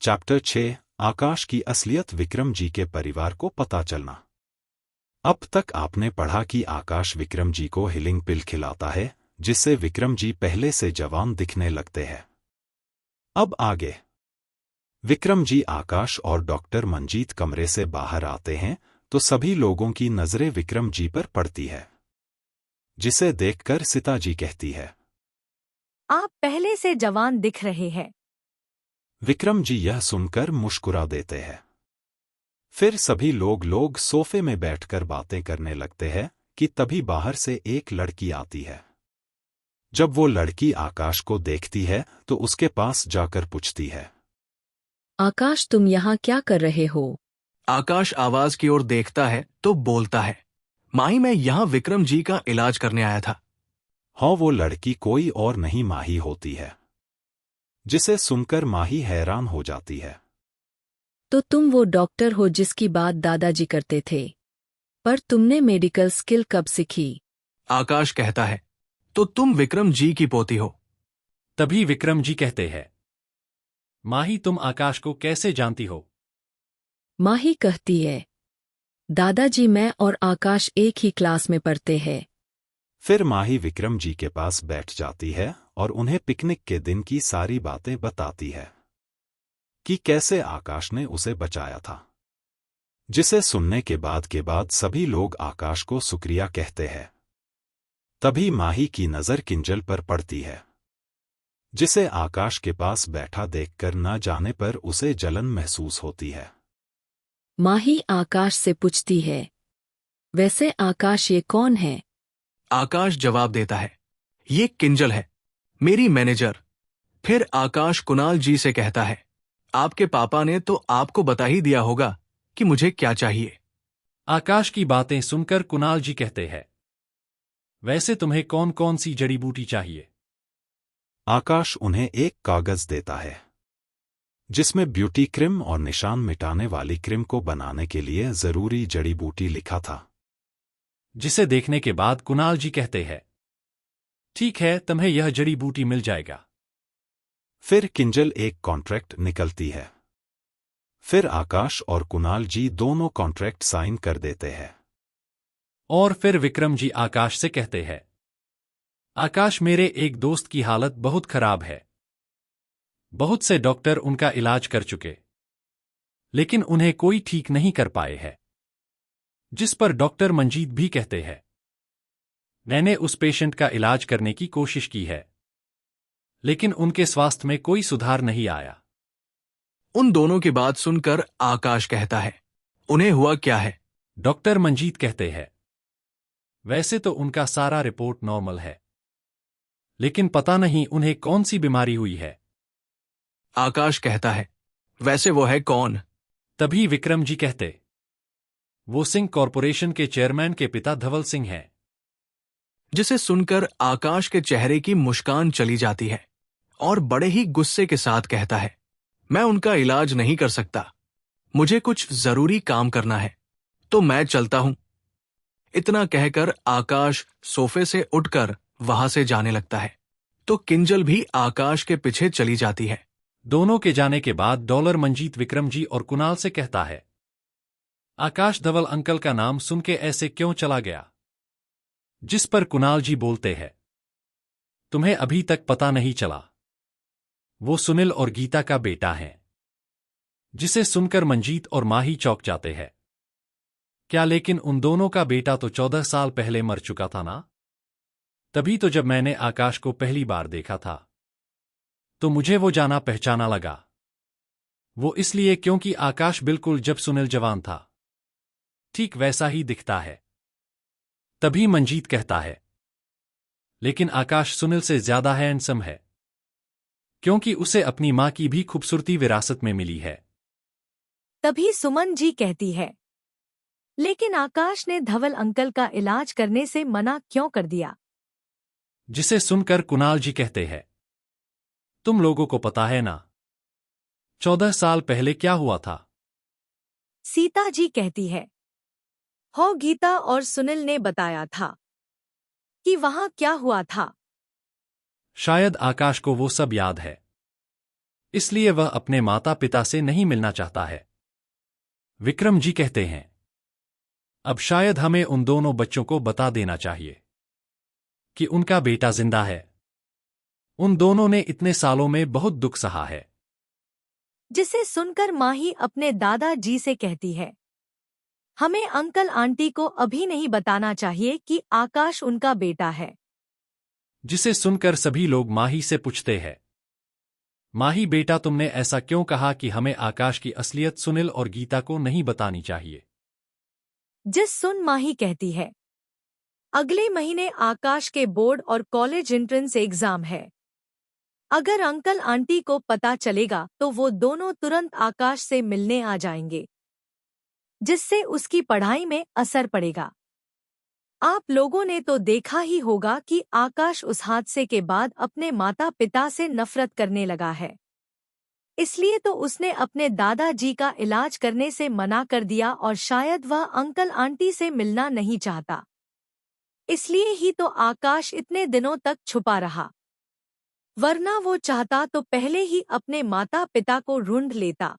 Chapter 6 आकाश की असलियत विक्रम जी के परिवार को पता चलना। अब तक आपने पढ़ा कि आकाश विक्रम जी को हीलिंग पिल खिलाता है, जिससे विक्रम जी पहले से जवान दिखने लगते हैं। अब आगे विक्रम जी, आकाश और डॉक्टर मंजीत कमरे से बाहर आते हैं तो सभी लोगों की नजरें विक्रम जी पर पड़ती है, जिसे देखकर सीता जी कहती है, आप पहले से जवान दिख रहे हैं। विक्रम जी यह सुनकर मुस्कुरा देते हैं। फिर सभी लोग सोफे में बैठकर बातें करने लगते हैं कि तभी बाहर से एक लड़की आती है। जब वो लड़की आकाश को देखती है तो उसके पास जाकर पूछती है, आकाश, तुम यहाँ क्या कर रहे हो? आकाश आवाज की ओर देखता है तो बोलता है, माही, मैं यहाँ विक्रम जी का इलाज करने आया था। हाँ, वो लड़की कोई और नहीं माही होती है, जिसे सुनकर माही हैरान हो जाती है। तो तुम वो डॉक्टर हो जिसकी बात दादाजी करते थे, पर तुमने मेडिकल स्किल कब सीखी? आकाश कहता है, तो तुम विक्रम जी की पोती हो। तभी विक्रम जी कहते हैं, माही, तुम आकाश को कैसे जानती हो? माही कहती है, दादाजी, मैं और आकाश एक ही क्लास में पढ़ते हैं। फिर माही विक्रम जी के पास बैठ जाती है और उन्हें पिकनिक के दिन की सारी बातें बताती है कि कैसे आकाश ने उसे बचाया था, जिसे सुनने के बाद सभी लोग आकाश को शुक्रिया कहते हैं। तभी माही की नजर किंजल पर पड़ती है, जिसे आकाश के पास बैठा देखकर न जाने पर उसे जलन महसूस होती है। माही आकाश से पूछती है, वैसे आकाश, ये कौन है? आकाश जवाब देता है, ये किंजल है, मेरी मैनेजर। फिर आकाश कुणाल जी से कहता है, आपके पापा ने तो आपको बता ही दिया होगा कि मुझे क्या चाहिए। आकाश की बातें सुनकर कुणाल जी कहते हैं, वैसे तुम्हें कौन कौन सी जड़ी बूटी चाहिए? आकाश उन्हें एक कागज देता है, जिसमें ब्यूटी क्रीम और निशान मिटाने वाली क्रीम को बनाने के लिए जरूरी जड़ी बूटी लिखा था। जिसे देखने के बाद कुणाल जी कहते हैं, ठीक है, तुम्हें यह जड़ी बूटी मिल जाएगा। फिर किंजल एक कॉन्ट्रैक्ट निकलती है। फिर आकाश और कुणाल जी दोनों कॉन्ट्रैक्ट साइन कर देते हैं। और फिर विक्रम जी आकाश से कहते हैं, आकाश, मेरे एक दोस्त की हालत बहुत खराब है। बहुत से डॉक्टर उनका इलाज कर चुके, लेकिन उन्हें कोई ठीक नहीं कर पाए हैं। जिस पर डॉक्टर मंजीत भी कहते हैं, मैंने उस पेशेंट का इलाज करने की कोशिश की है, लेकिन उनके स्वास्थ्य में कोई सुधार नहीं आया। उन दोनों की बात सुनकर आकाश कहता है, उन्हें हुआ क्या है? डॉक्टर मंजीत कहते हैं, वैसे तो उनका सारा रिपोर्ट नॉर्मल है, लेकिन पता नहीं उन्हें कौन सी बीमारी हुई है। आकाश कहता है, वैसे वो है कौन? तभी विक्रम जी कहते, वो सिंह कॉरपोरेशन के चेयरमैन के पिता धवल सिंह हैं। जिसे सुनकर आकाश के चेहरे की मुस्कान चली जाती है और बड़े ही गुस्से के साथ कहता है, मैं उनका इलाज नहीं कर सकता, मुझे कुछ जरूरी काम करना है, तो मैं चलता हूं। इतना कहकर आकाश सोफे से उठकर वहां से जाने लगता है, तो किंजल भी आकाश के पीछे चली जाती है। दोनों के जाने के बाद डॉलर मंजीत विक्रम जी और कुणाल से कहता है, आकाश धवल अंकल का नाम सुन के ऐसे क्यों चला गया? जिस पर कुणाल जी बोलते हैं, तुम्हें अभी तक पता नहीं चला, वो सुनील और गीता का बेटा है। जिसे सुनकर मंजीत और माही चौंक जाते हैं। क्या, लेकिन उन दोनों का बेटा तो 14 साल पहले मर चुका था ना? तभी तो जब मैंने आकाश को पहली बार देखा था, तो मुझे वो जाना पहचाना लगा। वो इसलिए क्योंकि आकाश बिल्कुल जब सुनील जवान था, ठीक वैसा ही दिखता है। तभी मंजीत कहता है, लेकिन आकाश सुनील से ज्यादा हैंडसम है, क्योंकि उसे अपनी मां की भी खूबसूरती विरासत में मिली है। तभी सुमन जी कहती है, लेकिन आकाश ने धवल अंकल का इलाज करने से मना क्यों कर दिया? जिसे सुनकर कुणाल जी कहते हैं, तुम लोगों को पता है ना, 14 साल पहले क्या हुआ था? सीता जी कहती है, हो, गीता और सुनील ने बताया था कि वहां क्या हुआ था। शायद आकाश को वो सब याद है। इसलिए वह अपने माता पिता से नहीं मिलना चाहता है। विक्रम जी कहते हैं, अब शायद हमें उन दोनों बच्चों को बता देना चाहिए कि उनका बेटा जिंदा है। उन दोनों ने इतने सालों में बहुत दुख सहा है। जिसे सुनकर माही अपने दादाजी से कहती है, हमें अंकल आंटी को अभी नहीं बताना चाहिए कि आकाश उनका बेटा है। जिसे सुनकर सभी लोग माही से पूछते हैं, माही बेटा तुमने ऐसा क्यों कहा कि हमें आकाश की असलियत सुनील और गीता को नहीं बतानी चाहिए? जिस सुन माही कहती है, अगले महीने आकाश के बोर्ड और कॉलेज एंट्रेंस एग्जाम है। अगर अंकल आंटी को पता चलेगा तो वो दोनों तुरंत आकाश से मिलने आ जाएंगे, जिससे उसकी पढ़ाई में असर पड़ेगा। आप लोगों ने तो देखा ही होगा कि आकाश उस हादसे के बाद अपने माता पिता से नफरत करने लगा है। इसलिए तो उसने अपने दादाजी का इलाज करने से मना कर दिया और शायद वह अंकल आंटी से मिलना नहीं चाहता। इसलिए ही तो आकाश इतने दिनों तक छुपा रहा, वरना वो चाहता तो पहले ही अपने माता पिता को ढूंढ लेता।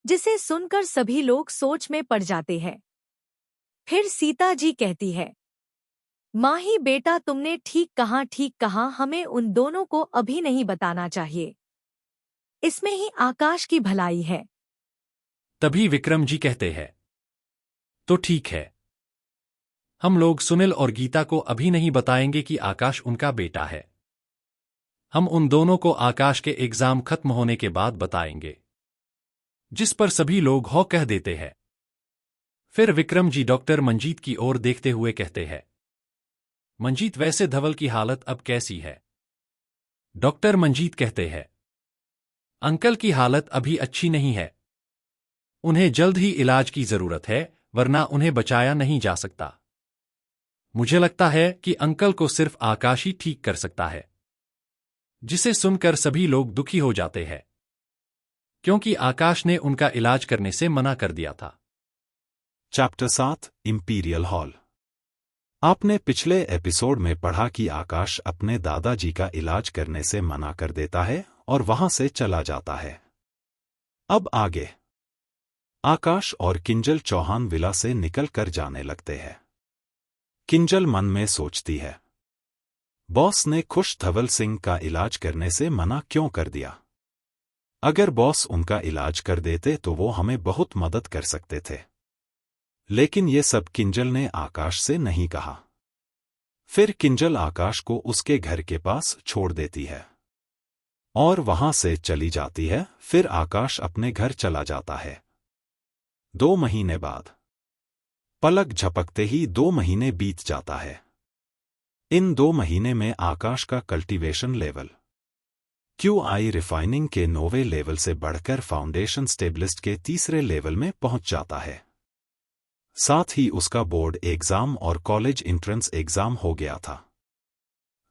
जिसे सुनकर सभी लोग सोच में पड़ जाते हैं। फिर सीता जी कहती है, माही बेटा तुमने ठीक कहा, हमें उन दोनों को अभी नहीं बताना चाहिए। इसमें ही आकाश की भलाई है। तभी विक्रम जी कहते हैं, तो ठीक है, हम लोग सुनील और गीता को अभी नहीं बताएंगे कि आकाश उनका बेटा है। हम उन दोनों को आकाश के एग्जाम खत्म होने के बाद बताएंगे। जिस पर सभी लोग हो कह देते हैं। फिर विक्रम जी डॉक्टर मंजीत की ओर देखते हुए कहते हैं, मंजीत वैसे धवल की हालत अब कैसी है? डॉक्टर मंजीत कहते हैं, अंकल की हालत अभी अच्छी नहीं है। उन्हें जल्द ही इलाज की जरूरत है, वरना उन्हें बचाया नहीं जा सकता। मुझे लगता है कि अंकल को सिर्फ आकाश ही ठीक कर सकता है। जिसे सुनकर सभी लोग दुखी हो जाते हैं, क्योंकि आकाश ने उनका इलाज करने से मना कर दिया था। Chapter 7 imperial hall. आपने पिछले एपिसोड में पढ़ा कि आकाश अपने दादाजी का इलाज करने से मना कर देता है और वहां से चला जाता है। अब आगे आकाश और किंजल चौहान विला से निकल कर जाने लगते हैं। किंजल मन में सोचती है, बॉस ने खुश धवल सिंह का इलाज करने से मना क्यों कर दिया? अगर बॉस उनका इलाज कर देते तो वो हमें बहुत मदद कर सकते थे। लेकिन ये सब किंजल ने आकाश से नहीं कहा। फिर किंजल आकाश को उसके घर के पास छोड़ देती है और वहां से चली जाती है। फिर आकाश अपने घर चला जाता है। 2 महीने बाद पलक झपकते ही 2 महीने बीत जाता है। इन 2 महीने में आकाश का कल्टीवेशन लेवल QI रिफाइनिंग के 9वें लेवल से बढ़कर फाउंडेशन स्टेबलिस्ट के 3रे लेवल में पहुंच जाता है। साथ ही उसका बोर्ड एग्जाम और कॉलेज एंट्रेंस एग्जाम हो गया था।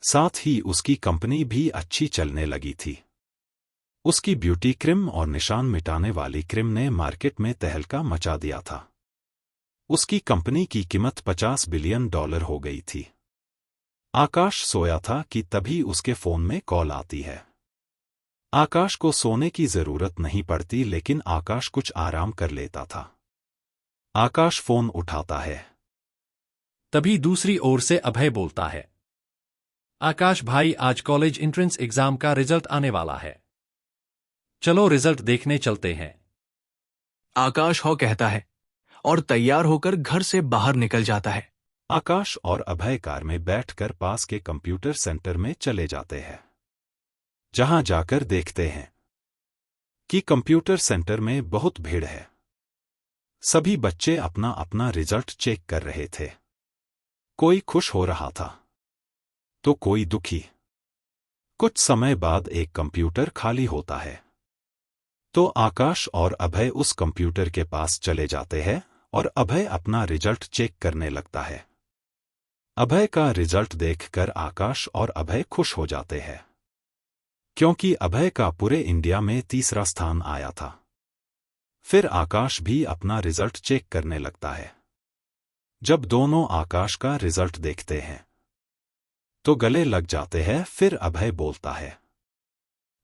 साथ ही उसकी कंपनी भी अच्छी चलने लगी थी। उसकी ब्यूटी क्रीम और निशान मिटाने वाली क्रीम ने मार्केट में तहलका मचा दिया था। उसकी कंपनी की कीमत $50 बिलियन हो गई थी। आकाश सोया था कि तभी उसके फोन में कॉल आती है। आकाश को सोने की जरूरत नहीं पड़ती, लेकिन आकाश कुछ आराम कर लेता था। आकाश फोन उठाता है। तभी दूसरी ओर से अभय बोलता है, आकाश भाई आज कॉलेज एंट्रेंस एग्जाम का रिजल्ट आने वाला है, चलो रिजल्ट देखने चलते हैं। आकाश हो कहता है और तैयार होकर घर से बाहर निकल जाता है। आकाश और अभय कार में बैठकर पास के कंप्यूटर सेंटर में चले जाते हैं। जहां जाकर देखते हैं कि कंप्यूटर सेंटर में बहुत भीड़ है। सभी बच्चे अपना अपना रिजल्ट चेक कर रहे थे। कोई खुश हो रहा था तो कोई दुखी। कुछ समय बाद एक कंप्यूटर खाली होता है तो आकाश और अभय उस कंप्यूटर के पास चले जाते हैं और अभय अपना रिजल्ट चेक करने लगता है। अभय का रिजल्ट देखकर आकाश और अभय खुश हो जाते हैं, क्योंकि अभय का पूरे इंडिया में 3रा स्थान आया था। फिर आकाश भी अपना रिजल्ट चेक करने लगता है। जब दोनों आकाश का रिजल्ट देखते हैं तो गले लग जाते हैं। फिर अभय बोलता है,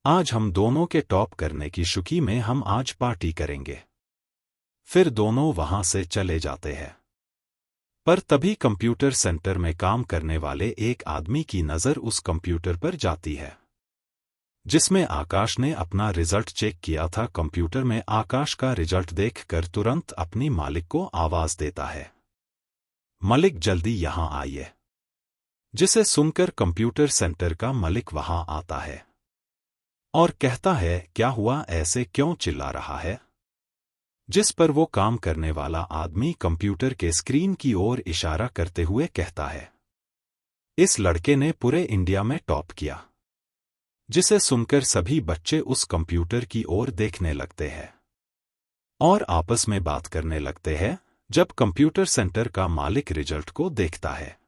आज हम दोनों के टॉप करने की खुशी में हम आज पार्टी करेंगे। फिर दोनों वहां से चले जाते हैं। पर तभी कंप्यूटर सेंटर में काम करने वाले एक आदमी की नज़र उस कंप्यूटर पर जाती है जिसमें आकाश ने अपना रिजल्ट चेक किया था। कंप्यूटर में आकाश का रिजल्ट देखकर तुरंत अपनी मालिक को आवाज देता है, मालिक जल्दी यहां आइए। जिसे सुनकर कंप्यूटर सेंटर का मालिक वहां आता है और कहता है, क्या हुआ, ऐसे क्यों चिल्ला रहा है? जिस पर वो काम करने वाला आदमी कंप्यूटर के स्क्रीन की ओर इशारा करते हुए कहता है, इस लड़के ने पूरे इंडिया में टॉप किया। जिसे सुनकर सभी बच्चे उस कंप्यूटर की ओर देखने लगते हैं और आपस में बात करने लगते हैं। जब कंप्यूटर सेंटर का मालिक रिजल्ट को देखता है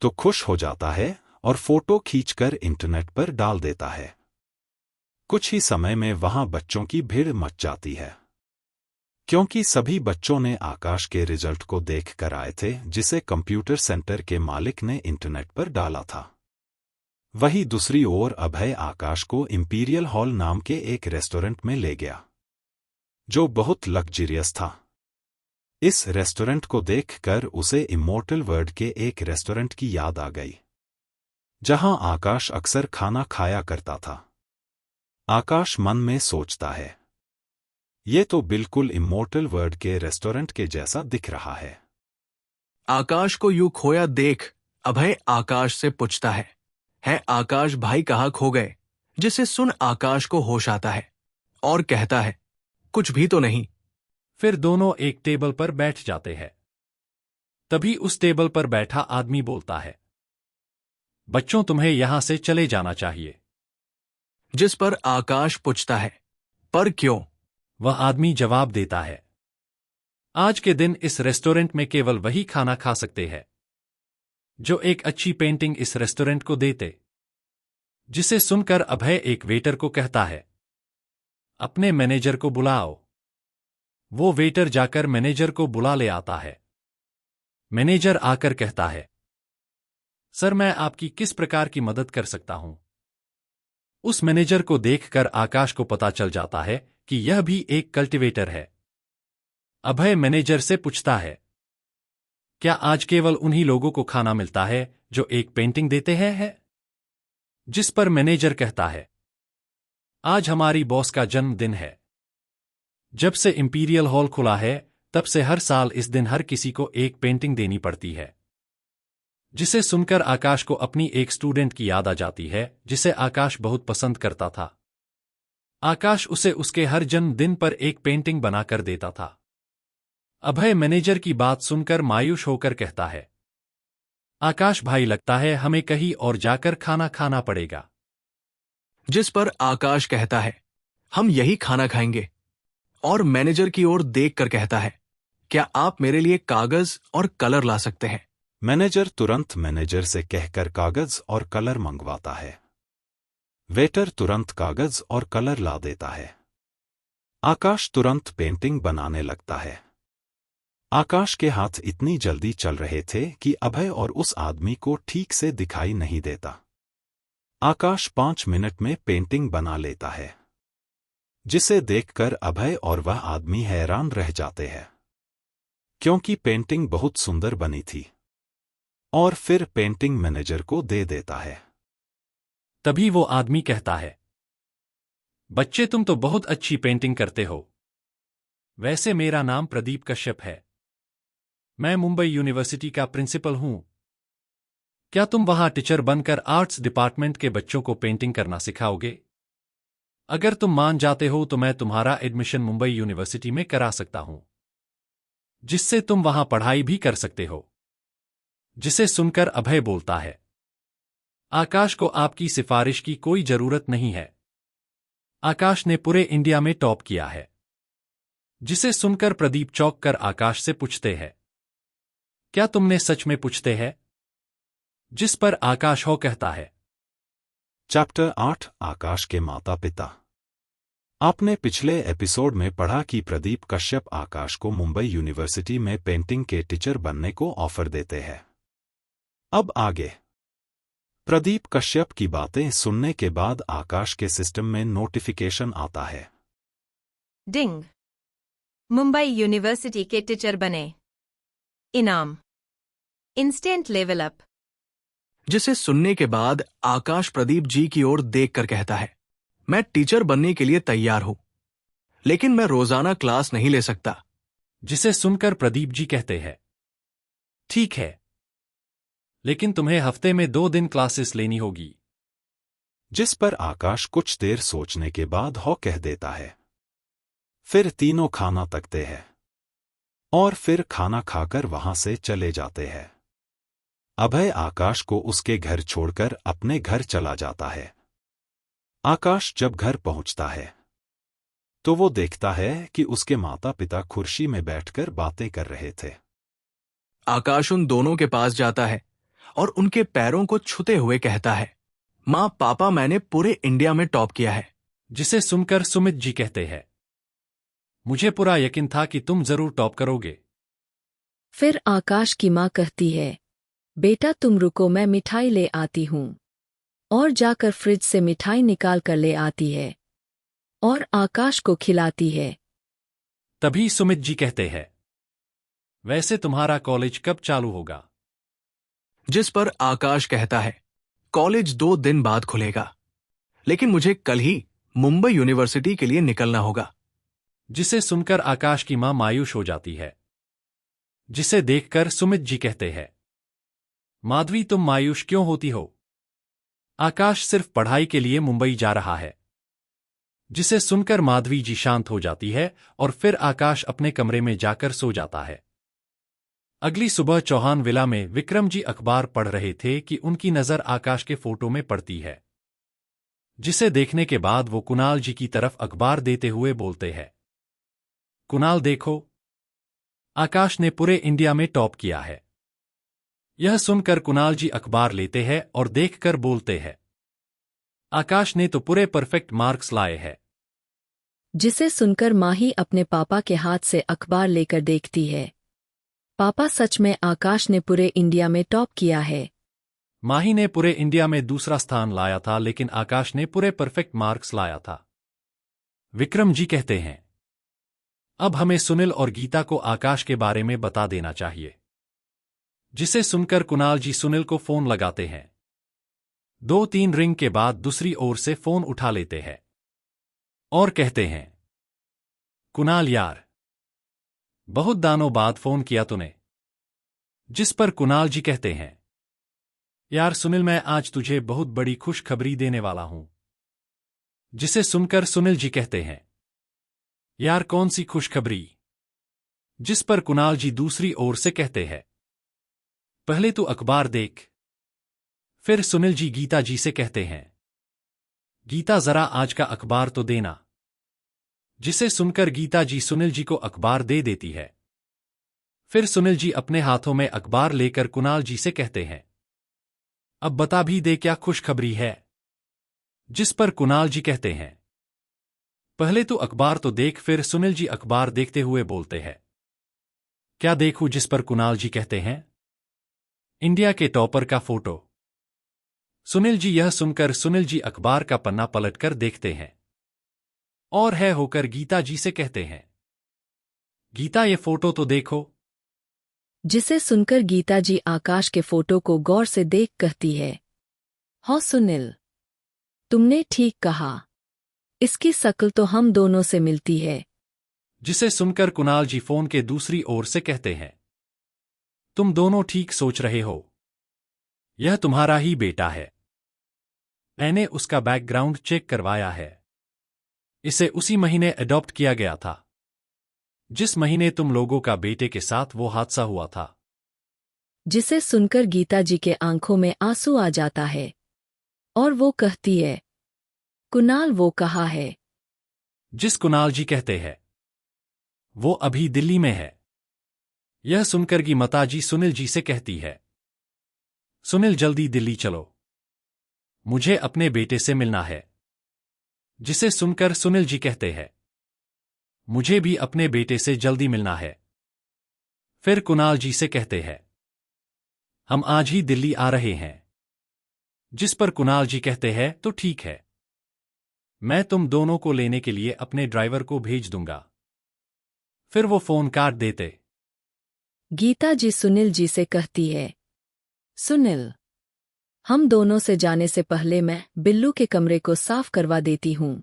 तो खुश हो जाता है और फोटो खींचकर इंटरनेट पर डाल देता है। कुछ ही समय में वहां बच्चों की भीड़ मच जाती है क्योंकि सभी बच्चों ने आकाश के रिजल्ट को देख कर आए थे जिसे कंप्यूटर सेंटर के मालिक ने इंटरनेट पर डाला था। वही दूसरी ओर अभय आकाश को इंपीरियल हॉल नाम के एक रेस्टोरेंट में ले गया जो बहुत लग्जरियस था। इस रेस्टोरेंट को देखकर उसे इमोर्टल वर्ल्ड के एक रेस्टोरेंट की याद आ गई जहां आकाश अक्सर खाना खाया करता था। आकाश मन में सोचता है, ये तो बिल्कुल इमोर्टल वर्ल्ड के रेस्टोरेंट के जैसा दिख रहा है। आकाश को यूं खोया देख अभय आकाश से पूछता है आकाश भाई कहाँ खो गए? जिसे सुन आकाश को होश आता है और कहता है, कुछ भी तो नहीं। फिर दोनों एक टेबल पर बैठ जाते हैं। तभी उस टेबल पर बैठा आदमी बोलता है, बच्चों तुम्हें यहां से चले जाना चाहिए। जिस पर आकाश पूछता है, पर क्यों? वह आदमी जवाब देता है, आज के दिन इस रेस्टोरेंट में केवल वही खाना खा सकते हैं जो एक अच्छी पेंटिंग इस रेस्टोरेंट को देते। जिसे सुनकर अभय एक वेटर को कहता है, अपने मैनेजर को बुलाओ। वो वेटर जाकर मैनेजर को बुला ले आता है। मैनेजर आकर कहता है, सर मैं आपकी किस प्रकार की मदद कर सकता हूं? उस मैनेजर को देखकर आकाश को पता चल जाता है कि यह भी एक कल्टीवेटर है। अभय मैनेजर से पूछता है, क्या आज केवल उन्हीं लोगों को खाना मिलता है जो एक पेंटिंग देते हैं? जिस पर मैनेजर कहता है, आज हमारी बॉस का जन्मदिन है। जब से इंपीरियल हॉल खुला है तब से हर साल इस दिन हर किसी को एक पेंटिंग देनी पड़ती है। जिसे सुनकर आकाश को अपनी एक स्टूडेंट की याद आ जाती है जिसे आकाश बहुत पसंद करता था। आकाश उसे उसके हर जन्मदिन पर एक पेंटिंग बनाकर देता था। अभय मैनेजर की बात सुनकर मायूस होकर कहता है, आकाश भाई लगता है हमें कहीं और जाकर खाना खाना पड़ेगा। जिस पर आकाश कहता है, हम यही खाना खाएंगे। और मैनेजर की ओर देखकर कहता है, क्या आप मेरे लिए कागज और कलर ला सकते हैं? मैनेजर तुरंत मैनेजर से कहकर कागज और कलर मंगवाता है। वेटर तुरंत कागज और कलर ला देता है। आकाश तुरंत पेंटिंग बनाने लगता है। आकाश के हाथ इतनी जल्दी चल रहे थे कि अभय और उस आदमी को ठीक से दिखाई नहीं देता। आकाश 5 मिनट में पेंटिंग बना लेता है जिसे देखकर अभय और वह आदमी हैरान रह जाते हैं क्योंकि पेंटिंग बहुत सुंदर बनी थी। और फिर पेंटिंग मैनेजर को दे देता है। तभी वो आदमी कहता है, बच्चे तुम तो बहुत अच्छी पेंटिंग करते हो। वैसे मेरा नाम प्रदीप कश्यप है। मैं मुंबई यूनिवर्सिटी का प्रिंसिपल हूं। क्या तुम वहां टीचर बनकर आर्ट्स डिपार्टमेंट के बच्चों को पेंटिंग करना सिखाओगे? अगर तुम मान जाते हो तो मैं तुम्हारा एडमिशन मुंबई यूनिवर्सिटी में करा सकता हूं जिससे तुम वहां पढ़ाई भी कर सकते हो। जिसे सुनकर अभय बोलता है, आकाश को आपकी सिफारिश की कोई जरूरत नहीं है। आकाश ने पूरे इंडिया में टॉप किया है। जिसे सुनकर प्रदीप चौंक कर आकाश से पूछते हैं, क्या तुमने सच में पूछते हैं? जिस पर आकाश हो कहता है। चैप्टर 8 आकाश के माता पिता। आपने पिछले एपिसोड में पढ़ा कि प्रदीप कश्यप आकाश को मुंबई यूनिवर्सिटी में पेंटिंग के टीचर बनने को ऑफर देते हैं। अब आगे प्रदीप कश्यप की बातें सुनने के बाद आकाश के सिस्टम में नोटिफिकेशन आता है। डिंग। मुंबई यूनिवर्सिटी के टीचर बने। इनाम इंस्टेंट लेवल अप। जिसे सुनने के बाद आकाश प्रदीप जी की ओर देखकर कहता है, मैं टीचर बनने के लिए तैयार हूं, लेकिन मैं रोजाना क्लास नहीं ले सकता। जिसे सुनकर प्रदीप जी कहते हैं, ठीक है, लेकिन तुम्हें हफ्ते में 2 दिन क्लासेस लेनी होगी। जिस पर आकाश कुछ देर सोचने के बाद हो कह देता है। फिर तीनों खाना तकते हैं और फिर खाना खाकर वहां से चले जाते हैं। अभय आकाश को उसके घर छोड़कर अपने घर चला जाता है। आकाश जब घर पहुंचता है तो वो देखता है कि उसके माता पिता कुर्सी में बैठकर बातें कर रहे थे। आकाश उन दोनों के पास जाता है और उनके पैरों को छूते हुए कहता है, मां पापा, मैंने पूरे इंडिया में टॉप किया है। जिसे सुनकर सुमित जी कहते हैं, मुझे पूरा यकीन था कि तुम जरूर टॉप करोगे। फिर आकाश की माँ कहती है, बेटा तुम रुको, मैं मिठाई ले आती हूँ। और जाकर फ्रिज से मिठाई निकाल कर ले आती है और आकाश को खिलाती है। तभी सुमित जी कहते हैं, वैसे तुम्हारा कॉलेज कब चालू होगा? जिस पर आकाश कहता है, कॉलेज 2 दिन बाद खुलेगा, लेकिन मुझे कल ही मुंबई यूनिवर्सिटी के लिए निकलना होगा। जिसे सुनकर आकाश की मां मायूस हो जाती है। जिसे देखकर सुमित जी कहते हैं, माधवी तुम मायूस क्यों होती हो? आकाश सिर्फ पढ़ाई के लिए मुंबई जा रहा है। जिसे सुनकर माधवी जी शांत हो जाती है और फिर आकाश अपने कमरे में जाकर सो जाता है। अगली सुबह चौहान विला में विक्रम जी अखबार पढ़ रहे थे कि उनकी नजर आकाश के फोटो में पड़ती है। जिसे देखने के बाद वो कुणाल जी की तरफ अखबार देते हुए बोलते हैं, कुणाल देखो, आकाश ने पूरे इंडिया में टॉप किया है। यह सुनकर कुणाल जी अखबार लेते हैं और देखकर बोलते हैं, आकाश ने तो पूरे परफेक्ट मार्क्स लाए हैं। जिसे सुनकर माही अपने पापा के हाथ से अखबार लेकर देखती है, पापा सच में आकाश ने पूरे इंडिया में टॉप किया है। माही ने पूरे इंडिया में दूसरा स्थान लाया था, लेकिन आकाश ने पूरे परफेक्ट मार्क्स लाया था। विक्रम जी कहते हैं, अब हमें सुनील और गीता को आकाश के बारे में बता देना चाहिए। जिसे सुनकर कुणाल जी सुनील को फोन लगाते हैं। 2-3 रिंग के बाद दूसरी ओर से फोन उठा लेते हैं और कहते हैं, कुणाल यार, बहुत दानों बाद फोन किया तूने। जिस पर कुणाल जी कहते हैं, यार सुनील, मैं आज तुझे बहुत बड़ी खुशखबरी देने वाला हूं। जिसे सुनकर सुनील जी कहते हैं, यार कौन सी खुशखबरी? जिस पर कुणाल जी दूसरी ओर से कहते हैं, पहले तू अखबार देख। फिर सुनील जी गीता जी से कहते हैं, गीता जरा आज का अखबार तो देना। जिसे सुनकर गीता जी सुनील जी को अखबार दे देती है। फिर सुनील जी अपने हाथों में अखबार लेकर कुणाल जी से कहते हैं, अब बता भी दे क्या खुशखबरी है। जिस पर कुणाल जी कहते हैं, पहले तो अखबार तो देख। फिर सुनील जी अखबार देखते हुए बोलते हैं, क्या देखूं? जिस पर कुणाल जी कहते हैं, इंडिया के टॉपर का फोटो। सुनील जी यह सुनकर सुनील जी अखबार का पन्ना पलटकर देखते हैं और है होकर गीता जी से कहते हैं, गीता ये फोटो तो देखो। जिसे सुनकर गीता जी आकाश के फोटो को गौर से देख कहती है, हाँ सुनील, तुमने ठीक कहा, इसकी शक्ल तो हम दोनों से मिलती है। जिसे सुनकर कुणाल जी फोन के दूसरी ओर से कहते हैं, तुम दोनों ठीक सोच रहे हो, यह तुम्हारा ही बेटा है। मैंने उसका बैकग्राउंड चेक करवाया है। इसे उसी महीने अडॉप्ट किया गया था जिस महीने तुम लोगों का बेटे के साथ वो हादसा हुआ था। जिसे सुनकर गीता जी के आंखों में आंसू आ जाता है और वो कहती है, कुणाल वो कहाँ है? जिस कुणाल जी कहते हैं, वो अभी दिल्ली में है। यह सुनकर की माता जी सुनील जी से कहती है, सुनील जल्दी दिल्ली चलो, मुझे अपने बेटे से मिलना है। जिसे सुनकर सुनील जी कहते हैं, मुझे भी अपने बेटे से जल्दी मिलना है। फिर कुणाल जी से कहते हैं, हम आज ही दिल्ली आ रहे हैं। जिस पर कुणाल जी कहते हैं तो ठीक है, मैं तुम दोनों को लेने के लिए अपने ड्राइवर को भेज दूंगा। फिर वो फोन काट देते। गीता जी सुनील जी से कहती है, सुनील, हम दोनों से जाने से पहले मैं बिल्लू के कमरे को साफ करवा देती हूँ।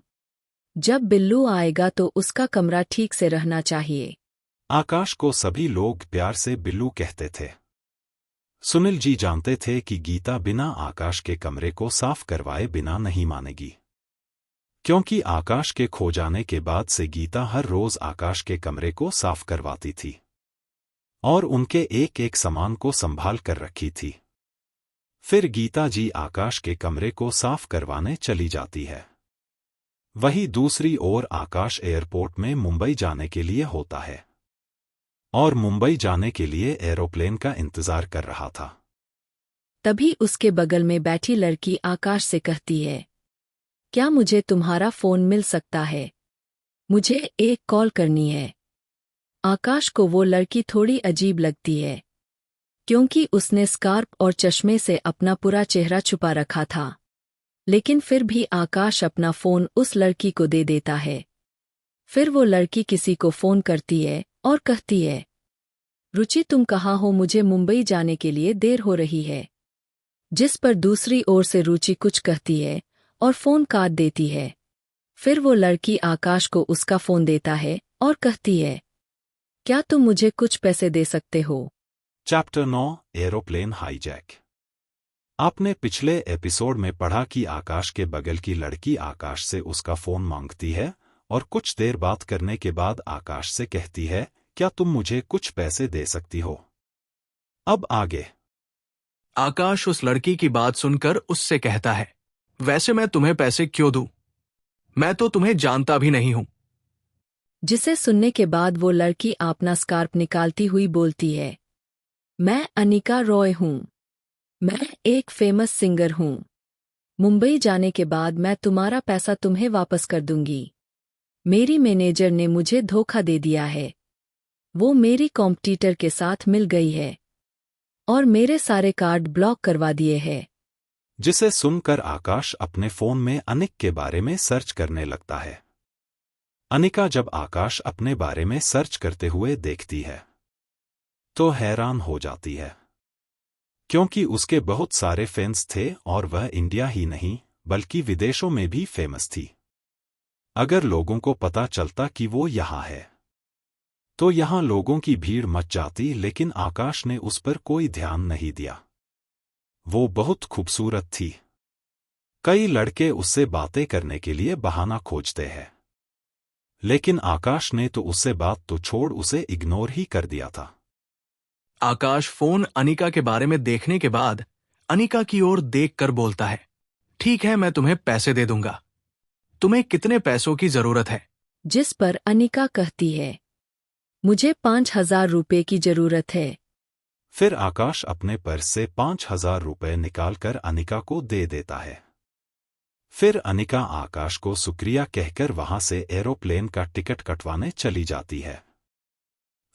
जब बिल्लू आएगा तो उसका कमरा ठीक से रहना चाहिए। आकाश को सभी लोग प्यार से बिल्लू कहते थे। सुनील जी जानते थे कि गीता बिना आकाश के कमरे को साफ करवाए बिना नहीं मानेगी, क्योंकि आकाश के खो जाने के बाद से गीता हर रोज आकाश के कमरे को साफ करवाती थी और उनके एक एक सामान को संभाल कर रखी थी। फिर गीता जी आकाश के कमरे को साफ करवाने चली जाती है। वहीं दूसरी ओर आकाश एयरपोर्ट में मुंबई जाने के लिए होता है और मुंबई जाने के लिए एरोप्लेन का इंतजार कर रहा था। तभी उसके बगल में बैठी लड़की आकाश से कहती है, क्या मुझे तुम्हारा फोन मिल सकता है? मुझे एक कॉल करनी है। आकाश को वो लड़की थोड़ी अजीब लगती है, क्योंकि उसने स्कार्फ और चश्मे से अपना पूरा चेहरा छुपा रखा था। लेकिन फिर भी आकाश अपना फोन उस लड़की को दे देता है। फिर वो लड़की किसी को फोन करती है और कहती है, रुचि तुम कहाँ हो? मुझे मुंबई जाने के लिए देर हो रही है। जिस पर दूसरी ओर से रुचि कुछ कहती है और फोन काट देती है। फिर वो लड़की आकाश को उसका फोन देता है और कहती है, क्या तुम मुझे कुछ पैसे दे सकते हो? Chapter 9 aeroplane hijack. आपने पिछले एपिसोड में पढ़ा कि आकाश के बगल की लड़की आकाश से उसका फोन मांगती है और कुछ देर बात करने के बाद आकाश से कहती है, क्या तुम मुझे कुछ पैसे दे सकती हो? अब आगे आकाश उस लड़की की बात सुनकर उससे कहता है, वैसे मैं तुम्हें पैसे क्यों दूं? मैं तो तुम्हें जानता भी नहीं हूं। जिसे सुनने के बाद वो लड़की अपना स्कार्फ निकालती हुई बोलती है, मैं अनिका रॉय हूं। मैं एक फेमस सिंगर हूं। मुंबई जाने के बाद मैं तुम्हारा पैसा तुम्हें वापस कर दूंगी। मेरी मैनेजर ने मुझे धोखा दे दिया है। वो मेरी कॉम्पिटिटर के साथ मिल गई है और मेरे सारे कार्ड ब्लॉक करवा दिए हैं। जिसे सुनकर आकाश अपने फोन में अनिक के बारे में सर्च करने लगता है। अनिका जब आकाश अपने बारे में सर्च करते हुए देखती है तो हैरान हो जाती है, क्योंकि उसके बहुत सारे फैंस थे और वह इंडिया ही नहीं बल्कि विदेशों में भी फेमस थी। अगर लोगों को पता चलता कि वो यहाँ है तो यहाँ लोगों की भीड़ मच जाती, लेकिन आकाश ने उस पर कोई ध्यान नहीं दिया। वो बहुत खूबसूरत थी। कई लड़के उससे बातें करने के लिए बहाना खोजते हैं, लेकिन आकाश ने तो उससे बात तो छोड़ उसे इग्नोर ही कर दिया था। आकाश फोन अनिका के बारे में देखने के बाद अनिका की ओर देखकर बोलता है, ठीक है, मैं तुम्हें पैसे दे दूंगा। तुम्हें कितने पैसों की जरूरत है? जिस पर अनिका कहती है, मुझे 5,000 रुपए की जरूरत है। फिर आकाश अपने पर्स से 5,000 रुपए निकालकर अनिका को दे देता है। फिर अनिका आकाश को शुक्रिया कहकर वहां से एरोप्लेन का टिकट कटवाने चली जाती है।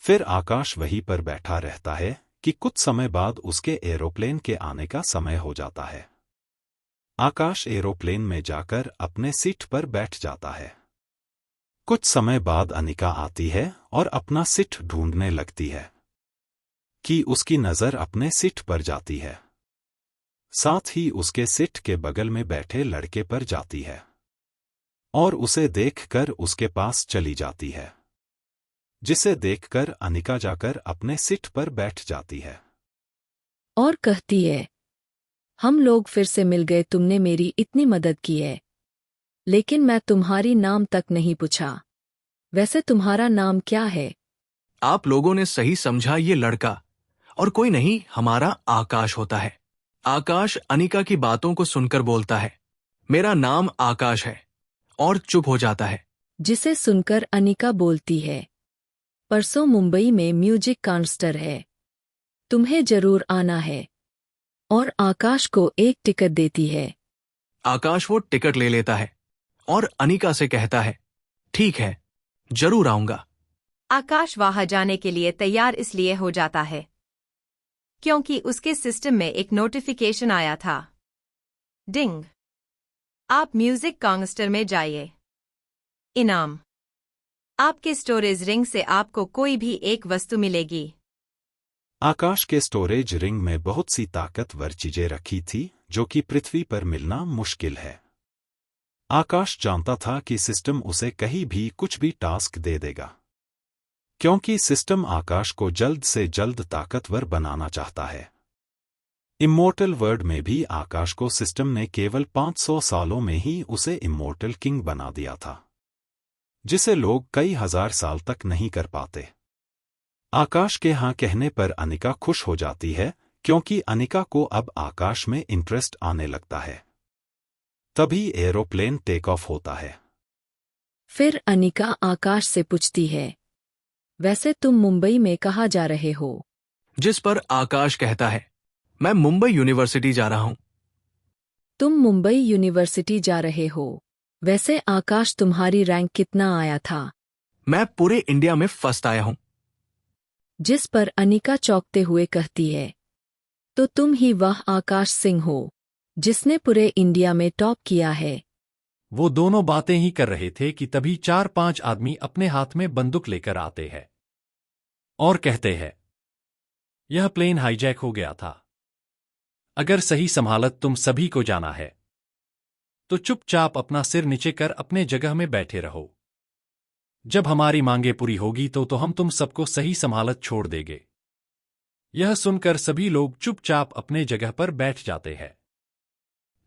फिर आकाश वहीं पर बैठा रहता है कि कुछ समय बाद उसके एरोप्लेन के आने का समय हो जाता है। आकाश एरोप्लेन में जाकर अपने सीट पर बैठ जाता है। कुछ समय बाद अनिका आती है और अपना सीट ढूंढने लगती है कि उसकी नजर अपने सीट पर जाती है। साथ ही उसके सीट के बगल में बैठे लड़के पर जाती है और उसे देखकर उसके पास चली जाती है, जिसे देखकर अनिका जाकर अपने सीट पर बैठ जाती है और कहती है, हम लोग फिर से मिल गए। तुमने मेरी इतनी मदद की है, लेकिन मैं तुम्हारी नाम तक नहीं पूछा। वैसे तुम्हारा नाम क्या है? आप लोगों ने सही समझा, ये लड़का और कोई नहीं, हमारा आकाश होता है। आकाश अनिका की बातों को सुनकर बोलता है, मेरा नाम आकाश है, और चुप हो जाता है। जिसे सुनकर अनिका बोलती है, परसों मुंबई में म्यूजिक कॉन्सर्ट है, तुम्हें जरूर आना है। और आकाश को एक टिकट देती है। आकाश वो टिकट ले लेता है और अनिका से कहता है, ठीक है, जरूर आऊंगा। आकाश वहां जाने के लिए तैयार इसलिए हो जाता है क्योंकि उसके सिस्टम में एक नोटिफिकेशन आया था डिंग। आप म्यूजिक कांगस्टर में जाइए। इनाम। आपके स्टोरेज रिंग से आपको कोई भी एक वस्तु मिलेगी। आकाश के स्टोरेज रिंग में बहुत सी ताकतवर चीजें रखी थी जो कि पृथ्वी पर मिलना मुश्किल है। आकाश जानता था कि सिस्टम उसे कहीं भी कुछ भी टास्क दे देगा, क्योंकि सिस्टम आकाश को जल्द से जल्द ताकतवर बनाना चाहता है। इमोर्टल वर्ल्ड में भी आकाश को सिस्टम ने केवल 500 सालों में ही उसे इमोर्टल किंग बना दिया था, जिसे लोग कई हजार साल तक नहीं कर पाते। आकाश के हाँ कहने पर अनिका खुश हो जाती है, क्योंकि अनिका को अब आकाश में इंटरेस्ट आने लगता है। तभी एरोप्लेन टेक ऑफ होता है। फिर अनिका आकाश से पूछती है, वैसे तुम मुंबई में कहाँ जा रहे हो? जिस पर आकाश कहता है, मैं मुंबई यूनिवर्सिटी जा रहा हूं। तुम मुंबई यूनिवर्सिटी जा रहे हो? वैसे आकाश तुम्हारी रैंक कितना आया था? मैं पूरे इंडिया में फर्स्ट आया हूं। जिस पर अनिका चौंकते हुए कहती है, तो तुम ही वह आकाश सिंह हो जिसने पूरे इंडिया में टॉप किया है। वो दोनों बातें ही कर रहे थे कि तभी 4-5 आदमी अपने हाथ में बंदूक लेकर आते हैं और कहते हैं, यह प्लेन हाईजैक हो गया था। अगर सही संभालत तुम सभी को जाना है तो चुपचाप अपना सिर नीचे कर अपने जगह में बैठे रहो। जब हमारी मांगे पूरी होगी तो हम तुम सबको सही संभालत छोड़ देंगे। यह सुनकर सभी लोग चुपचाप अपने जगह पर बैठ जाते हैं।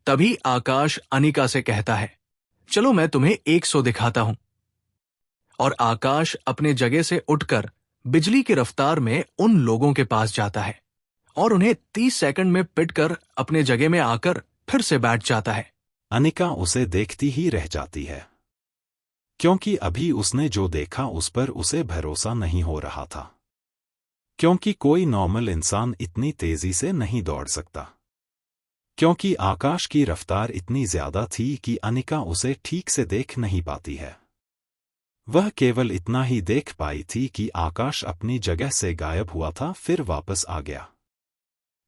तभी आकाश अनिका से कहता है, चलो मैं तुम्हें 100 दिखाता हूं। और आकाश अपने जगह से उठकर बिजली की रफ्तार में उन लोगों के पास जाता है और उन्हें 30 सेकंड में पिटकर अपने जगह में आकर फिर से बैठ जाता है। अनिका उसे देखती ही रह जाती है, क्योंकि अभी उसने जो देखा उस पर उसे भरोसा नहीं हो रहा था, क्योंकि कोई नॉर्मल इंसान इतनी तेजी से नहीं दौड़ सकता, क्योंकि आकाश की रफ्तार इतनी ज्यादा थी कि अनिका उसे ठीक से देख नहीं पाती है। वह केवल इतना ही देख पाई थी कि आकाश अपनी जगह से गायब हुआ था, फिर वापस आ गया।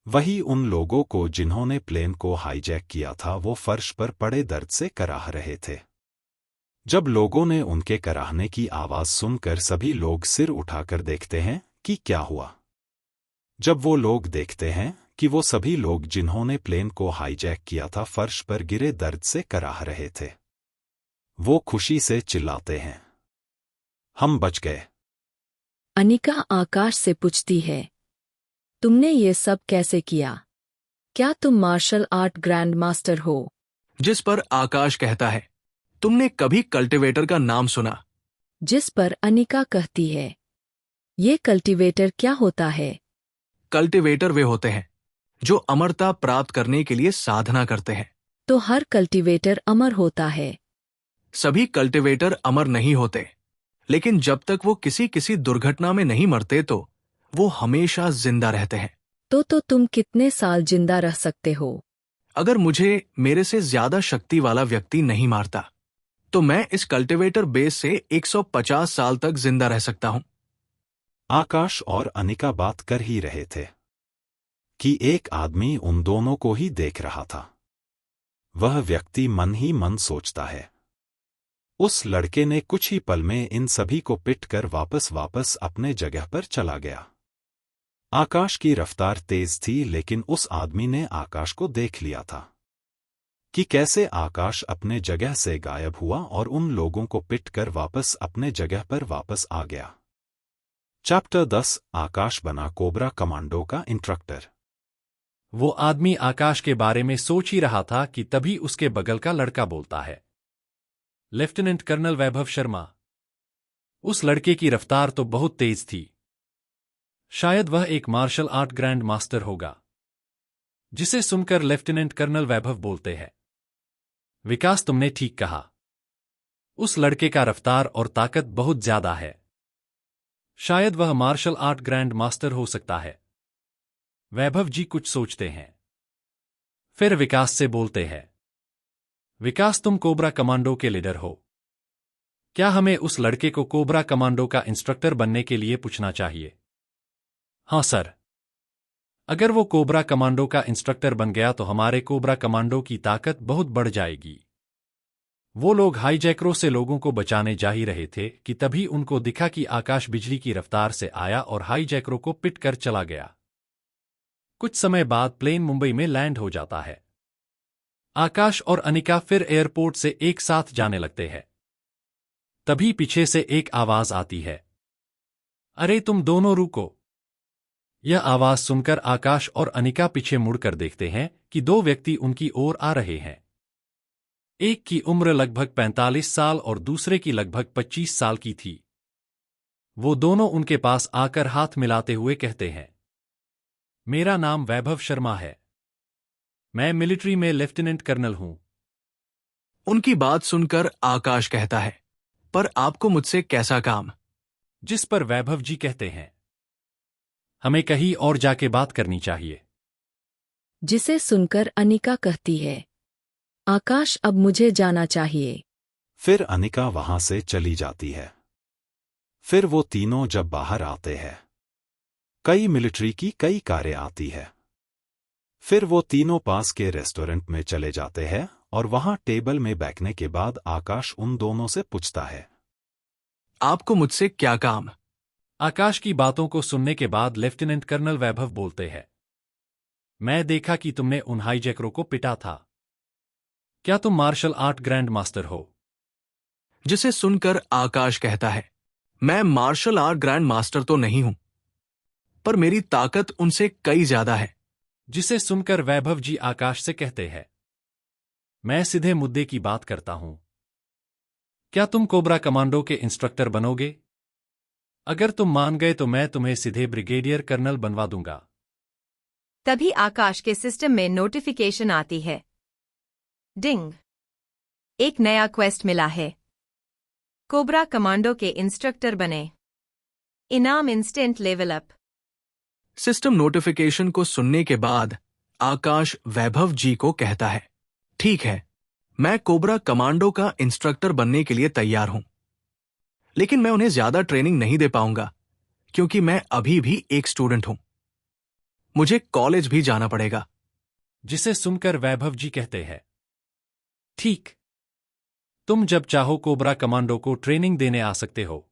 वही उन लोगों को जिन्होंने प्लेन को हाईजैक किया था, वो फर्श पर पड़े दर्द से कराह रहे थे। जब लोगों ने उनके कराहने की आवाज सुनकर सभी लोग सिर उठाकर देखते हैं कि क्या हुआ। जब वो लोग देखते हैं कि वो सभी लोग जिन्होंने प्लेन को हाईजैक किया था फर्श पर गिरे दर्द से कराह रहे थे, वो खुशी से चिल्लाते हैं, हम बच गए। अनिका आकाश से पूछती है, तुमने ये सब कैसे किया? क्या तुम मार्शल आर्ट ग्रैंड मास्टर हो? जिस पर आकाश कहता है, तुमने कभी कल्टीवेटर का नाम सुना? जिस पर अनिका कहती है, ये कल्टीवेटर क्या होता है? कल्टीवेटर वे होते हैं जो अमरता प्राप्त करने के लिए साधना करते हैं। तो हर कल्टीवेटर अमर होता है? सभी कल्टीवेटर अमर नहीं होते, लेकिन जब तक वो किसी दुर्घटना में नहीं मरते तो वो हमेशा जिंदा रहते हैं। तो तुम कितने साल जिंदा रह सकते हो? अगर मुझे मेरे से ज्यादा शक्ति वाला व्यक्ति नहीं मारता तो मैं इस कल्टीवेटर बेस से 150 साल तक जिंदा रह सकता हूं। आकाश और अनिका बात कर ही रहे थे कि एक आदमी उन दोनों को ही देख रहा था। वह व्यक्ति मन ही मन सोचता है, उस लड़के ने कुछ ही पल में इन सभी को पिटकर वापस अपने जगह पर चला गया। आकाश की रफ्तार तेज थी, लेकिन उस आदमी ने आकाश को देख लिया था कि कैसे आकाश अपने जगह से गायब हुआ और उन लोगों को पिटकर वापस अपने जगह पर वापस आ गया। चैप्टर 10 आकाश बना कोबरा कमांडो का इंस्ट्रक्टर। वो आदमी आकाश के बारे में सोच ही रहा था कि तभी उसके बगल का लड़का बोलता है, लेफ्टिनेंट कर्नल वैभव शर्मा। उस लड़के की रफ्तार तो बहुत तेज थी, शायद वह एक मार्शल आर्ट ग्रैंड मास्टर होगा। जिसे सुनकर लेफ्टिनेंट कर्नल वैभव बोलते हैं, विकास तुमने ठीक कहा, उस लड़के का रफ्तार और ताकत बहुत ज्यादा है, शायद वह मार्शल आर्ट ग्रैंड मास्टर हो सकता है। वैभव जी कुछ सोचते हैं, फिर विकास से बोलते हैं, विकास तुम कोबरा कमांडो के लीडर हो, क्या हमें उस लड़के को कोबरा कमांडो का इंस्ट्रक्टर बनने के लिए पूछना चाहिए? हाँ सर। अगर वो कोबरा कमांडो का इंस्ट्रक्टर बन गया तो हमारे कोबरा कमांडो की ताकत बहुत बढ़ जाएगी। वो लोग हाईजैकरों से लोगों को बचाने जा ही रहे थे कि तभी उनको दिखा कि आकाश बिजली की रफ्तार से आया और हाईजैकरों को पिट कर चला गया। कुछ समय बाद प्लेन मुंबई में लैंड हो जाता है। आकाश और अनिका फिर एयरपोर्ट से एक साथ जाने लगते हैं। तभी पीछे से एक आवाज आती है, अरे तुम दोनों रुको। यह आवाज सुनकर आकाश और अनिका पीछे मुड़कर देखते हैं कि दो व्यक्ति उनकी ओर आ रहे हैं। एक की उम्र लगभग 45 साल और दूसरे की लगभग 25 साल की थी। वो दोनों उनके पास आकर हाथ मिलाते हुए कहते हैं, मेरा नाम वैभव शर्मा है। मैं मिलिट्री में लेफ्टिनेंट कर्नल हूं। उनकी बात सुनकर आकाश कहता है, पर आपको मुझसे कैसा काम? जिस पर वैभव जी कहते हैं, हमें कहीं और जाके बात करनी चाहिए। जिसे सुनकर अनिका कहती है, आकाश अब मुझे जाना चाहिए। फिर अनिका वहां से चली जाती है। फिर वो तीनों जब बाहर आते हैं, कई मिलिट्री की कई कारें आती है। फिर वो तीनों पास के रेस्टोरेंट में चले जाते हैं और वहां टेबल में बैठने के बाद आकाश उन दोनों से पूछता है, आपको मुझसे क्या काम? आकाश की बातों को सुनने के बाद लेफ्टिनेंट कर्नल वैभव बोलते हैं, मैं देखा कि तुमने उन हाईजैकरों को पिटा था। क्या तुम मार्शल आर्ट ग्रैंड मास्टर हो? जिसे सुनकर आकाश कहता है, मैं मार्शल आर्ट ग्रैंड मास्टर तो नहीं हूं, पर मेरी ताकत उनसे कई ज्यादा है। जिसे सुनकर वैभव जी आकाश से कहते हैं, मैं सीधे मुद्दे की बात करता हूं। क्या तुम कोबरा कमांडो के इंस्ट्रक्टर बनोगे? अगर तुम मान गए तो मैं तुम्हें सीधे ब्रिगेडियर कर्नल बनवा दूंगा। तभी आकाश के सिस्टम में नोटिफिकेशन आती है, डिंग, एक नया क्वेस्ट मिला है। कोबरा कमांडो के इंस्ट्रक्टर बने। इनाम instant level up. System notification को सुनने के बाद आकाश वैभव जी को कहता है, ठीक है, मैं कोबरा कमांडो का इंस्ट्रक्टर बनने के लिए तैयार हूं, लेकिन मैं उन्हें ज्यादा ट्रेनिंग नहीं दे पाऊंगा क्योंकि मैं अभी भी एक स्टूडेंट हूं। मुझे कॉलेज भी जाना पड़ेगा। जिसे सुनकर वैभव जी कहते हैं, ठीक, तुम जब चाहो कोबरा कमांडो को ट्रेनिंग देने आ सकते हो।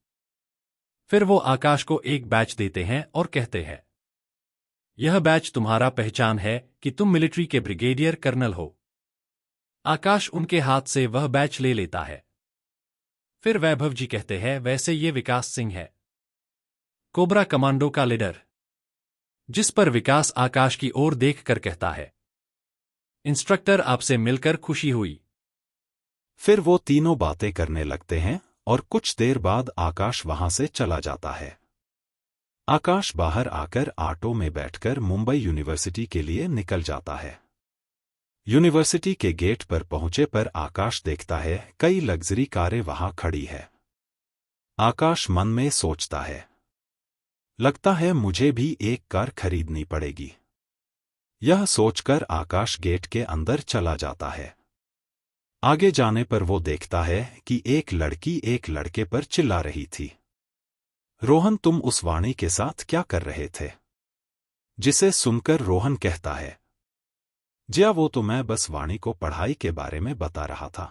फिर वो आकाश को एक बैच देते हैं और कहते हैं, यह बैच तुम्हारा पहचान है कि तुम मिलिट्री के ब्रिगेडियर कर्नल हो। आकाश उनके हाथ से वह बैच ले लेता है। फिर वैभव जी कहते हैं, वैसे ये विकास सिंह है, कोबरा कमांडो का लीडर। जिस पर विकास आकाश की ओर देखकर कहता है, इंस्ट्रक्टर आपसे मिलकर खुशी हुई। फिर वो तीनों बातें करने लगते हैं और कुछ देर बाद आकाश वहां से चला जाता है। आकाश बाहर आकर ऑटो में बैठकर मुंबई यूनिवर्सिटी के लिए निकल जाता है। यूनिवर्सिटी के गेट पर पहुंचे पर आकाश देखता है कई लग्जरी कारें वहां खड़ी है। आकाश मन में सोचता है, लगता है मुझे भी एक कार खरीदनी पड़ेगी। यह सोचकर आकाश गेट के अंदर चला जाता है। आगे जाने पर वो देखता है कि एक लड़की एक लड़के पर चिल्ला रही थी, रोहन तुम उस वाणी के साथ क्या कर रहे थे? जिसे सुनकर रोहन कहता है, जिया वो तो मैं बस वाणी को पढ़ाई के बारे में बता रहा था।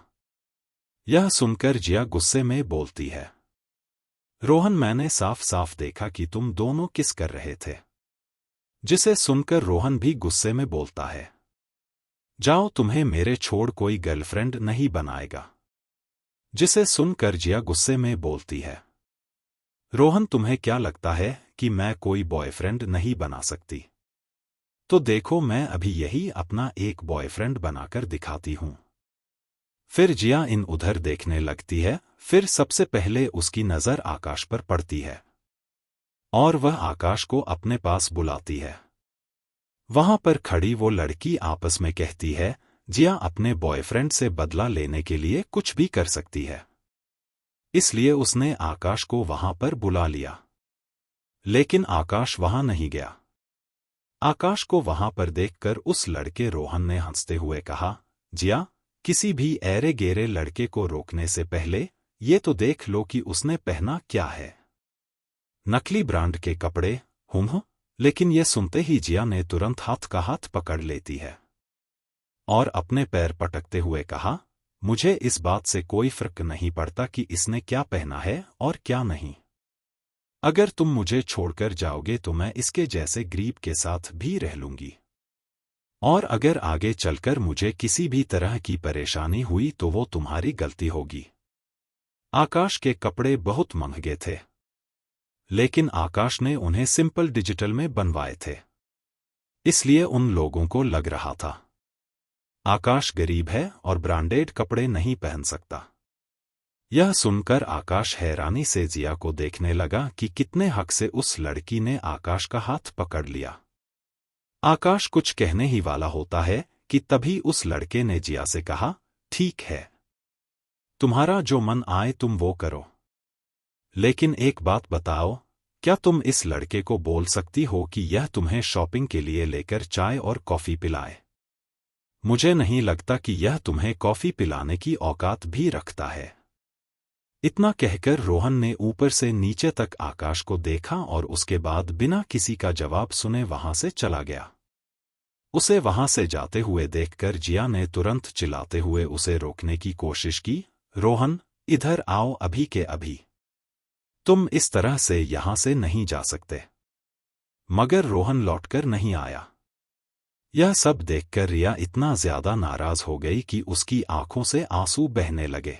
यह सुनकर जिया गुस्से में बोलती है, रोहन मैंने साफ साफ देखा कि तुम दोनों किस कर रहे थे। जिसे सुनकर रोहन भी गुस्से में बोलता है, जाओ तुम्हें मेरे छोड़ कोई गर्लफ्रेंड नहीं बनाएगा। जिसे सुनकर जिया गुस्से में बोलती है, रोहन तुम्हें क्या लगता है कि मैं कोई बॉयफ्रेंड नहीं बना सकती? तो देखो मैं अभी यही अपना एक बॉयफ्रेंड बनाकर दिखाती हूं। फिर जिया इन उधर देखने लगती है। फिर सबसे पहले उसकी नजर आकाश पर पड़ती है और वह आकाश को अपने पास बुलाती है। वहां पर खड़ी वो लड़की आपस में कहती है, जिया अपने बॉयफ्रेंड से बदला लेने के लिए कुछ भी कर सकती है, इसलिए उसने आकाश को वहां पर बुला लिया। लेकिन आकाश वहां नहीं गया। आकाश को वहां पर देखकर उस लड़के रोहन ने हंसते हुए कहा, जिया, किसी भी ऐरे गेरे लड़के को रोकने से पहले ये तो देख लो कि उसने पहना क्या है। नकली ब्रांड के कपड़े, लेकिन ये सुनते ही जिया ने तुरंत हाथ का हाथ पकड़ लेती है और अपने पैर पटकते हुए कहा, मुझे इस बात से कोई फर्क नहीं पड़ता कि इसने क्या पहना है और क्या नहीं। अगर तुम मुझे छोड़कर जाओगे तो मैं इसके जैसे गरीब के साथ भी रह लूंगी, और अगर आगे चलकर मुझे किसी भी तरह की परेशानी हुई तो वो तुम्हारी गलती होगी। आकाश के कपड़े बहुत महंगे थे, लेकिन आकाश ने उन्हें सिंपल डिजिटल में बनवाए थे, इसलिए उन लोगों को लग रहा था आकाश गरीब है और ब्रांडेड कपड़े नहीं पहन सकता। यह सुनकर आकाश हैरानी से जिया को देखने लगा कि कितने हक से उस लड़की ने आकाश का हाथ पकड़ लिया। आकाश कुछ कहने ही वाला होता है कि तभी उस लड़के ने जिया से कहा, ठीक है, तुम्हारा जो मन आए तुम वो करो, लेकिन एक बात बताओ, क्या तुम इस लड़के को बोल सकती हो कि यह तुम्हें शॉपिंग के लिए लेकर चाय और कॉफी पिलाए? मुझे नहीं लगता कि यह तुम्हें कॉफी पिलाने की औकात भी रखता है। इतना कहकर रोहन ने ऊपर से नीचे तक आकाश को देखा और उसके बाद बिना किसी का जवाब सुने वहां से चला गया। उसे वहां से जाते हुए देखकर जिया ने तुरंत चिल्लाते हुए उसे रोकने की कोशिश की, रोहन, इधर आओ अभी के अभी, तुम इस तरह से यहां से नहीं जा सकते। मगर रोहन लौटकर नहीं आया। यह सब देखकर रिया इतना ज्यादा नाराज हो गई कि उसकी आंखों से आंसू बहने लगे।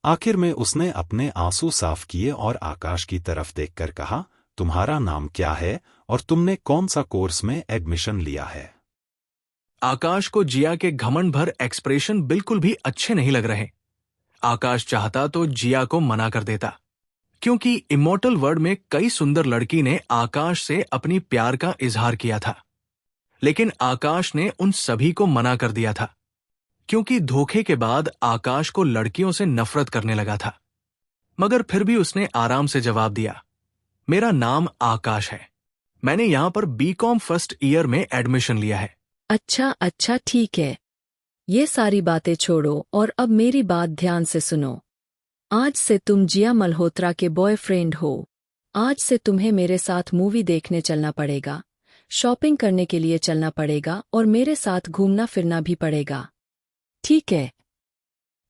आखिर में उसने अपने आंसू साफ किए और आकाश की तरफ देखकर कहा, तुम्हारा नाम क्या है और तुमने कौन सा कोर्स में एडमिशन लिया है? आकाश को जिया के घमंड भर एक्सप्रेशन बिल्कुल भी अच्छे नहीं लग रहे। आकाश चाहता तो जिया को मना कर देता, क्योंकि इमॉर्टल वर्ल्ड में कई सुंदर लड़की ने आकाश से अपनी प्यार का इजहार किया था, लेकिन आकाश ने उन सभी को मना कर दिया था, क्योंकि धोखे के बाद आकाश को लड़कियों से नफरत करने लगा था। मगर फिर भी उसने आराम से जवाब दिया, मेरा नाम आकाश है, मैंने यहां पर बीकॉम फर्स्ट ईयर में एडमिशन लिया है। अच्छा ठीक है, ये सारी बातें छोड़ो और अब मेरी बात ध्यान से सुनो। आज से तुम जिया मल्होत्रा के बॉयफ्रेंड हो। आज से तुम्हें मेरे साथ मूवी देखने चलना पड़ेगा, शॉपिंग करने के लिए चलना पड़ेगा और मेरे साथ घूमना फिरना भी पड़ेगा, ठीक है?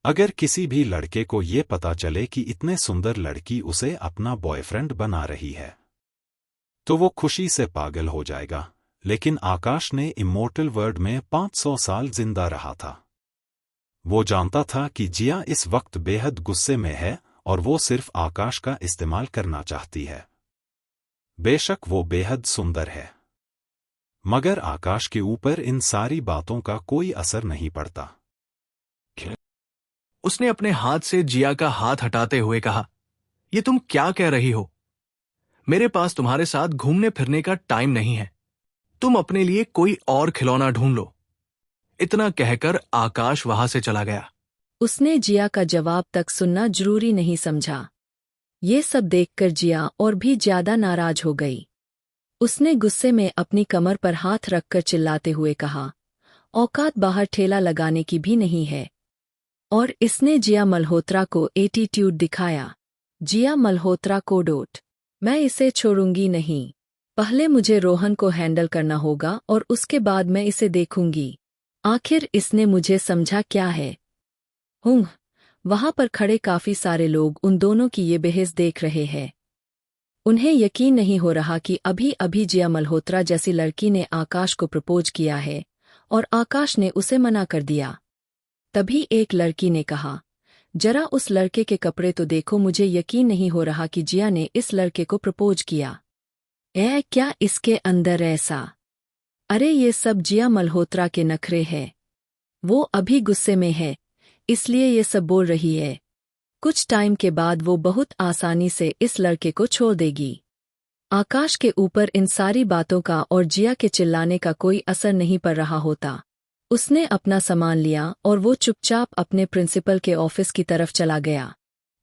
अगर किसी भी लड़के को ये पता चले कि इतने सुंदर लड़की उसे अपना बॉयफ्रेंड बना रही है तो वो खुशी से पागल हो जाएगा। लेकिन आकाश ने इमॉर्टल वर्ल्ड में 500 साल जिंदा रहा था। वो जानता था कि जिया इस वक्त बेहद गुस्से में है और वो सिर्फ आकाश का इस्तेमाल करना चाहती है। बेशक वो बेहद सुंदर है, मगर आकाश के ऊपर इन सारी बातों का कोई असर नहीं पड़ता। उसने अपने हाथ से जिया का हाथ हटाते हुए कहा, ये तुम क्या कह रही हो? मेरे पास तुम्हारे साथ घूमने फिरने का टाइम नहीं है, तुम अपने लिए कोई और खिलौना ढूंढ लो। इतना कहकर आकाश वहां से चला गया। उसने जिया का जवाब तक सुनना जरूरी नहीं समझा। ये सब देखकर जिया और भी ज्यादा नाराज हो गई। उसने गुस्से में अपनी कमर पर हाथ रखकर चिल्लाते हुए कहा, औकात बाहर ठेला लगाने की भी नहीं है। और इसने जिया मल्होत्रा को एटीट्यूड दिखाया। जिया मल्होत्रा को डोट, मैं इसे छोड़ूंगी नहीं। पहले मुझे रोहन को हैंडल करना होगा और उसके बाद मैं इसे देखूंगी। आखिर इसने मुझे समझा क्या है? वहां पर खड़े काफी सारे लोग उन दोनों की ये बहस देख रहे हैं। उन्हें यकीन नहीं हो रहा कि अभी अभी जिया मल्होत्रा जैसी लड़की ने आकाश को प्रपोज किया है और आकाश ने उसे मना कर दिया। तभी एक लड़की ने कहा, जरा उस लड़के के कपड़े तो देखो, मुझे यकीन नहीं हो रहा कि जिया ने इस लड़के को प्रपोज किया। क्या इसके अंदर ऐसा? अरे ये सब जिया मल्होत्रा के नखरे हैं। वो अभी गुस्से में है, इसलिए ये सब बोल रही है। कुछ टाइम के बाद वो बहुत आसानी से इस लड़के को छोड़ देगी। आकाश के ऊपर इन सारी बातों का और जिया के चिल्लाने का कोई असर नहीं पड़ रहा होता। उसने अपना सामान लिया और वो चुपचाप अपने प्रिंसिपल के ऑफिस की तरफ चला गया।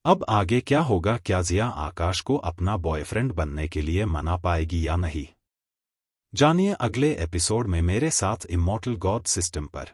अब आगे क्या होगा? क्या जिया आकाश को अपना बॉयफ्रेंड बनने के लिए मना पाएगी या नहीं? जानिए अगले एपिसोड में मेरे साथ इमॉर्टल गॉड सिस्टम पर।